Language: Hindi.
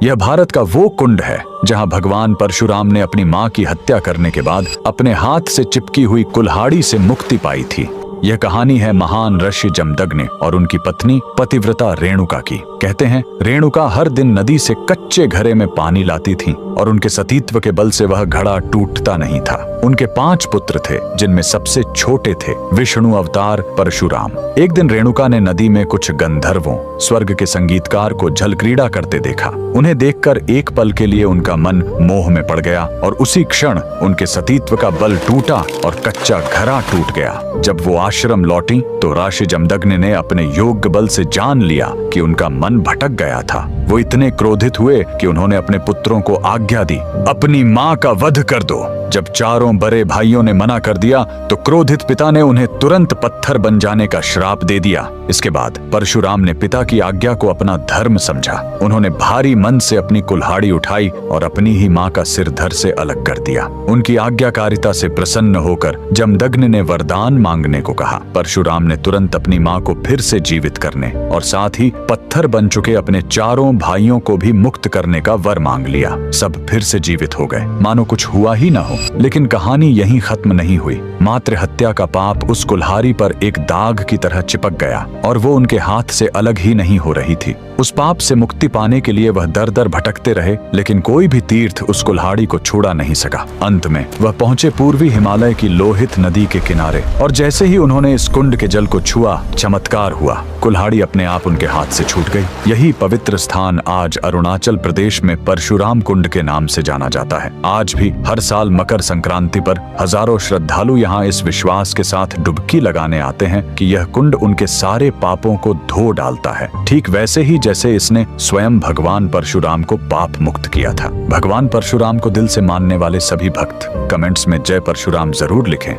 यह भारत का वो कुंड है जहां भगवान परशुराम ने अपनी मां की हत्या करने के बाद अपने हाथ से चिपकी हुई कुल्हाड़ी से मुक्ति पाई थी। यह कहानी है महान ऋषि जमदग्नि और उनकी पत्नी पतिव्रता रेणुका की। कहते हैं रेणुका हर दिन नदी से कच्चे घड़े में पानी लाती थी और उनके सतीत्व के बल से वह घड़ा टूटता नहीं था। उनके 5 पुत्र थे जिनमें सबसे छोटे थे विष्णु अवतार परशुराम। एक दिन रेणुका ने नदी में कुछ गंधर्वों स्वर्ग के संगीतकार को जल क्रीड़ा करते देखा। उन्हें देखकर एक पल के लिए उनका मन मोह में पड़ गया और उसी क्षण उनके सतीत्व का बल टूटा और कच्चा घड़ा टूट गया। जब वो आश्रम लौटी तो ऋषि जमदग्नि ने अपने योग्य बल से जान लिया कि उनका मन भटक गया था। वो इतने क्रोधित हुए कि उन्होंने अपने पुत्रों को आज्ञा दी, अपनी मां का वध कर दो। जब चारों बड़े भाइयों ने मना कर दिया तो क्रोधित पिता ने उन्हें तुरंत पत्थर बन जाने का श्राप दे दिया। इसके बाद परशुराम ने पिता की आज्ञा को अपना धर्म समझा। उन्होंने भारी मन से अपनी कुल्हाड़ी उठाई और अपनी ही मां का सिर धड़ से अलग कर दिया। उनकी आज्ञाकारिता से प्रसन्न होकर जमदग्नि ने वरदान मांगने को कहा। परशुराम ने तुरंत अपनी मां को फिर से जीवित करने और साथ ही पत्थर बन चुके अपने चारों भाइयों को भी मुक्त करने का वर मांग लिया। सब फिर से जीवित हो गए, मानो कुछ हुआ ही ना हो। लेकिन कहानी यहीं खत्म नहीं हुई। मातृ हत्या का पाप उस कुल्हाड़ी पर एक दाग की तरह चिपक गया और वो उनके हाथ से अलग ही नहीं हो रही थी। उस पाप से मुक्ति पाने के लिए वह दर दर भटकते रहे, लेकिन कोई भी तीर्थ उस कुल्हाड़ी को छुड़ा नहीं सका। अंत में वह पहुंचे पूर्वी हिमालय की लोहित नदी के किनारे और जैसे ही उन्होंने इस कुंड के जल को छुआ, चमत्कार हुआ। कुल्हाड़ी अपने आप उनके हाथ से छूट गई। यही पवित्र स्थान आज अरुणाचल प्रदेश में परशुराम कुंड के नाम से जाना जाता है। आज भी हर साल मकर संक्रांति पर हजारों श्रद्धालु यहाँ इस विश्वास के साथ डुबकी लगाने आते हैं कि यह कुंड उनके सारे पापों को धो डालता है, ठीक वैसे ही जैसे इसने स्वयं भगवान परशुराम को पाप मुक्त किया था। भगवान परशुराम को दिल से मानने वाले सभी भक्त कमेंट्स में जय परशुराम जरूर लिखें।